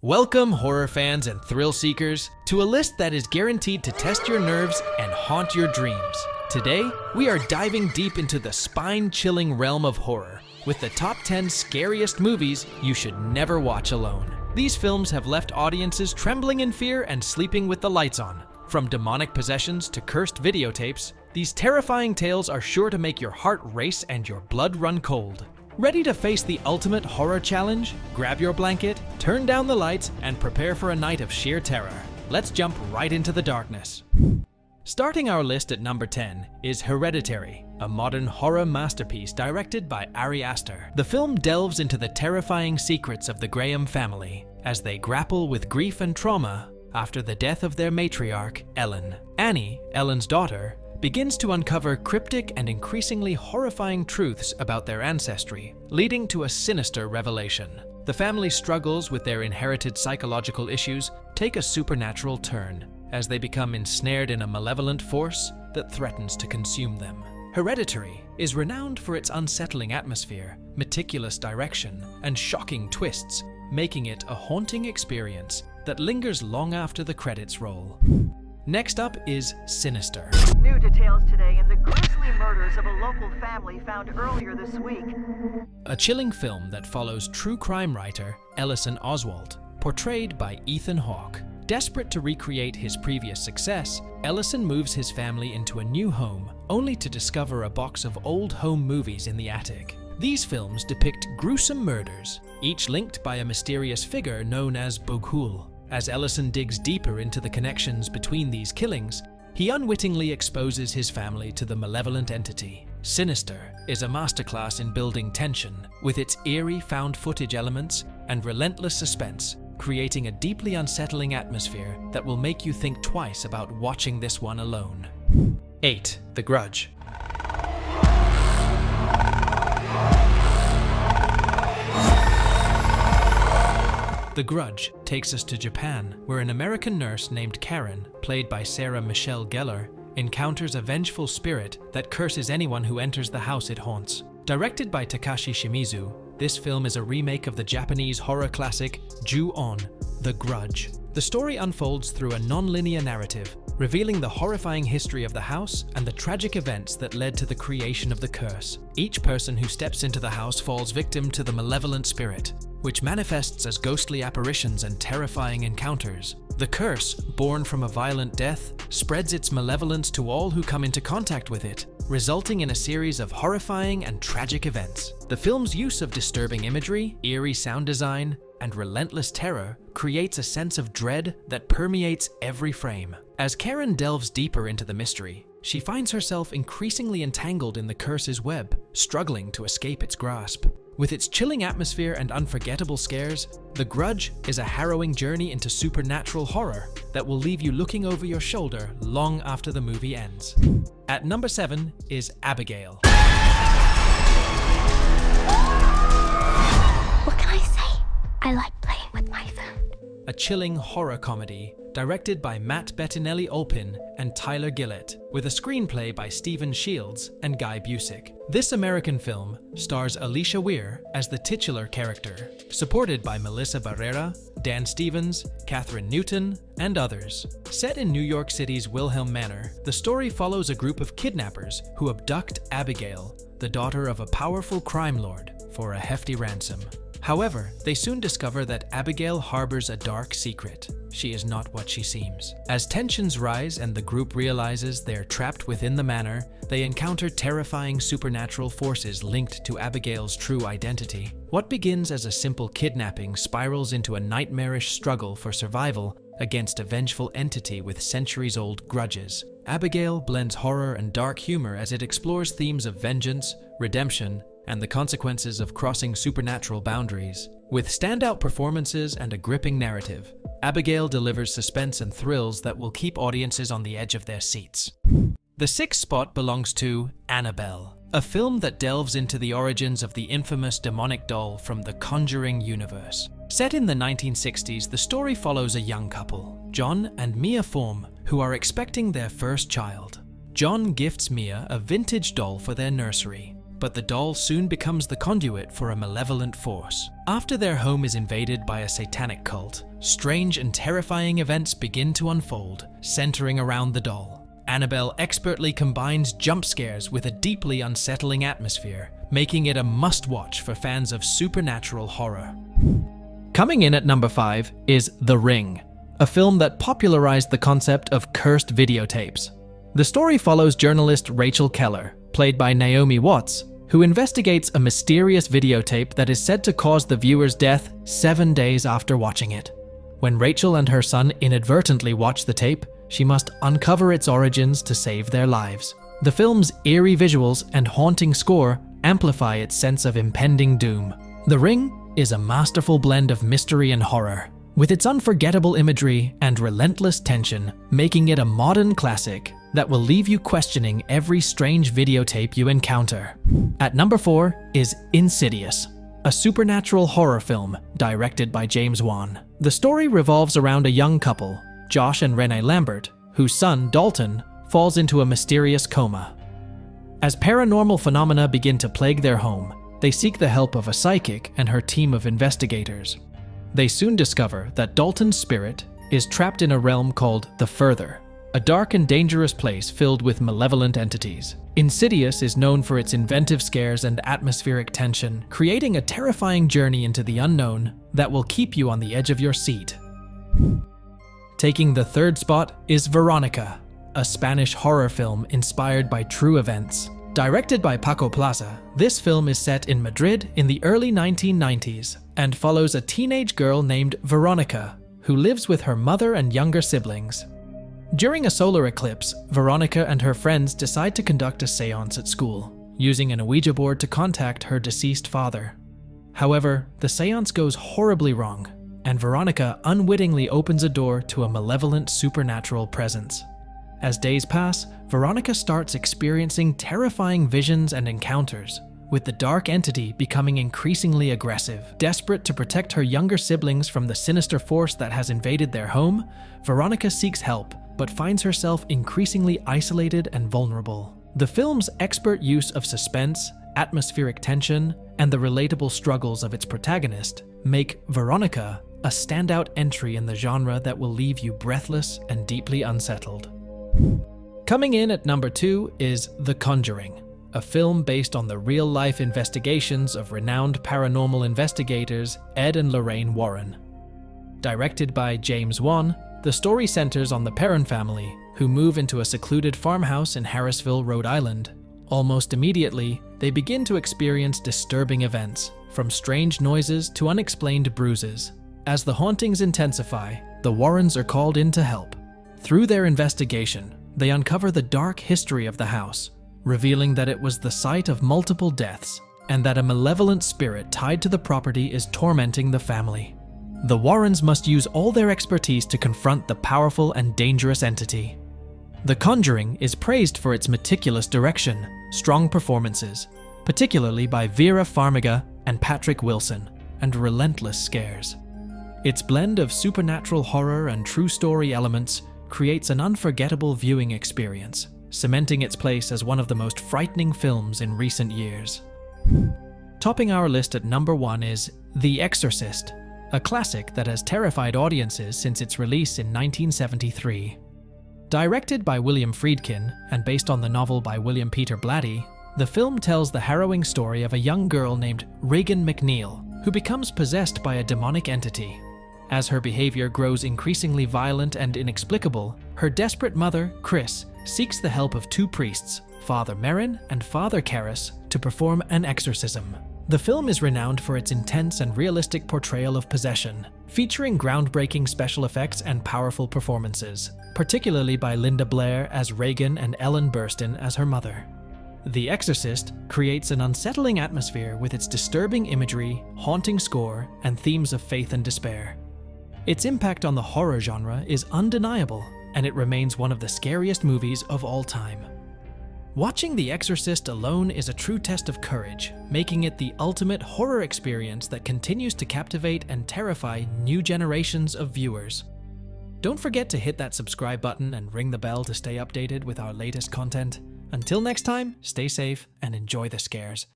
Welcome, horror fans and thrill seekers, to a list that is guaranteed to test your nerves and haunt your dreams. Today, we are diving deep into the spine-chilling realm of horror with the top 10 scariest movies you should never watch alone. These films have left audiences trembling in fear and sleeping with the lights on. From demonic possessions to cursed videotapes, these terrifying tales are sure to make your heart race and your blood run cold. Ready to face the ultimate horror challenge? Grab your blanket, turn down the lights, and prepare for a night of sheer terror. Let's jump right into the darkness. Starting our list at number 10 is Hereditary, a modern horror masterpiece directed by Ari Aster. The film delves into the terrifying secrets of the Graham family as they grapple with grief and trauma after the death of their matriarch, Ellen. Annie, Ellen's daughter, begins to uncover cryptic and increasingly horrifying truths about their ancestry, leading to a sinister revelation. The family's struggles with their inherited psychological issues take a supernatural turn as they become ensnared in a malevolent force that threatens to consume them. Hereditary is renowned for its unsettling atmosphere, meticulous direction, and shocking twists, making it a haunting experience that lingers long after the credits roll. Next up is Sinister. New details today in the grisly murders of a local family found earlier this week. A chilling film that follows true crime writer Ellison Oswalt, portrayed by Ethan Hawke. Desperate to recreate his previous success, Ellison moves his family into a new home, only to discover a box of old home movies in the attic. These films depict gruesome murders, each linked by a mysterious figure known as Boghul. As Ellison digs deeper into the connections between these killings, he unwittingly exposes his family to the malevolent entity. Sinister is a masterclass in building tension, with its eerie found footage elements and relentless suspense, creating a deeply unsettling atmosphere that will make you think twice about watching this one alone. 8. The Grudge. The Grudge takes us to Japan, where an American nurse named Karen, played by Sarah Michelle Gellar, encounters a vengeful spirit that curses anyone who enters the house it haunts. Directed by Takashi Shimizu, this film is a remake of the Japanese horror classic Ju-On, The Grudge. The story unfolds through a non-linear narrative, revealing the horrifying history of the house and the tragic events that led to the creation of the curse. Each person who steps into the house falls victim to the malevolent spirit, which manifests as ghostly apparitions and terrifying encounters. The curse, born from a violent death, spreads its malevolence to all who come into contact with it, resulting in a series of horrifying and tragic events. The film's use of disturbing imagery, eerie sound design, and relentless terror creates a sense of dread that permeates every frame. As Karen delves deeper into the mystery, she finds herself increasingly entangled in the curse's web, struggling to escape its grasp. With its chilling atmosphere and unforgettable scares, The Grudge is a harrowing journey into supernatural horror that will leave you looking over your shoulder long after the movie ends. At number 7 is Abigail. What can I say? I like playing with my food. A chilling horror comedy directed by Matt Bettinelli-Olpin and Tyler Gillett, with a screenplay by Stephen Shields and Guy Busick. This American film stars Alicia Weir as the titular character, supported by Melissa Barrera, Dan Stevens, Catherine Newton, and others. Set in New York City's Wilhelm Manor, the story follows a group of kidnappers who abduct Abigail, the daughter of a powerful crime lord, for a hefty ransom. However, they soon discover that Abigail harbors a dark secret. She is not what she seems. As tensions rise and the group realizes they're trapped within the manor, they encounter terrifying supernatural forces linked to Abigail's true identity. What begins as a simple kidnapping spirals into a nightmarish struggle for survival against a vengeful entity with centuries-old grudges. Abigail blends horror and dark humor as it explores themes of vengeance, redemption, and the consequences of crossing supernatural boundaries. With standout performances and a gripping narrative, Abigail delivers suspense and thrills that will keep audiences on the edge of their seats. The 6th spot belongs to Annabelle, a film that delves into the origins of the infamous demonic doll from the Conjuring universe. Set in the 1960s, the story follows a young couple, John and Mia Form, who are expecting their first child. John gifts Mia a vintage doll for their nursery, but the doll soon becomes the conduit for a malevolent force. After their home is invaded by a satanic cult, strange and terrifying events begin to unfold, centering around the doll. Annabelle expertly combines jump scares with a deeply unsettling atmosphere, making it a must-watch for fans of supernatural horror. Coming in at number 5 is The Ring, a film that popularized the concept of cursed videotapes. The story follows journalist Rachel Keller, played by Naomi Watts, who investigates a mysterious videotape that is said to cause the viewer's death 7 days after watching it. When Rachel and her son inadvertently watch the tape, she must uncover its origins to save their lives. The film's eerie visuals and haunting score amplify its sense of impending doom. The Ring is a masterful blend of mystery and horror, with its unforgettable imagery and relentless tension, making it a modern classic that will leave you questioning every strange videotape you encounter. At number 4 is Insidious, a supernatural horror film directed by James Wan. The story revolves around a young couple, Josh and Renee Lambert, whose son, Dalton, falls into a mysterious coma. As paranormal phenomena begin to plague their home, they seek the help of a psychic and her team of investigators. They soon discover that Dalton's spirit is trapped in a realm called the Further, a dark and dangerous place filled with malevolent entities. Insidious is known for its inventive scares and atmospheric tension, creating a terrifying journey into the unknown that will keep you on the edge of your seat. Taking the third spot is Veronica, a Spanish horror film inspired by true events. Directed by Paco Plaza, this film is set in Madrid in the early 1990s and follows a teenage girl named Veronica, who lives with her mother and younger siblings. During a solar eclipse, Veronica and her friends decide to conduct a seance at school, using an Ouija board to contact her deceased father. However, the seance goes horribly wrong, and Veronica unwittingly opens a door to a malevolent supernatural presence. As days pass, Veronica starts experiencing terrifying visions and encounters, with the dark entity becoming increasingly aggressive. Desperate to protect her younger siblings from the sinister force that has invaded their home, Veronica seeks help, but finds herself increasingly isolated and vulnerable. The film's expert use of suspense, atmospheric tension, and the relatable struggles of its protagonist make Veronica a standout entry in the genre that will leave you breathless and deeply unsettled. Coming in at number 2 is The Conjuring, a film based on the real-life investigations of renowned paranormal investigators Ed and Lorraine Warren. Directed by James Wan, the story centers on the Perron family, who move into a secluded farmhouse in Harrisville, Rhode Island. Almost immediately, they begin to experience disturbing events, from strange noises to unexplained bruises. As the hauntings intensify, the Warrens are called in to help. Through their investigation, they uncover the dark history of the house, revealing that it was the site of multiple deaths and that a malevolent spirit tied to the property is tormenting the family. The Warrens must use all their expertise to confront the powerful and dangerous entity. The Conjuring is praised for its meticulous direction, strong performances, particularly by Vera Farmiga and Patrick Wilson, and relentless scares. Its blend of supernatural horror and true story elements creates an unforgettable viewing experience, cementing its place as one of the most frightening films in recent years. Topping our list at number 1 is The Exorcist, a classic that has terrified audiences since its release in 1973. Directed by William Friedkin and based on the novel by William Peter Blatty, the film tells the harrowing story of a young girl named Regan McNeil, who becomes possessed by a demonic entity. As her behavior grows increasingly violent and inexplicable, her desperate mother, Chris, seeks the help of 2 priests, Father Merrin and Father Karras, to perform an exorcism. The film is renowned for its intense and realistic portrayal of possession, featuring groundbreaking special effects and powerful performances, particularly by Linda Blair as Regan and Ellen Burstyn as her mother. The Exorcist creates an unsettling atmosphere with its disturbing imagery, haunting score, and themes of faith and despair. Its impact on the horror genre is undeniable, and it remains one of the scariest movies of all time. Watching The Exorcist alone is a true test of courage, making it the ultimate horror experience that continues to captivate and terrify new generations of viewers. Don't forget to hit that subscribe button and ring the bell to stay updated with our latest content. Until next time, stay safe and enjoy the scares.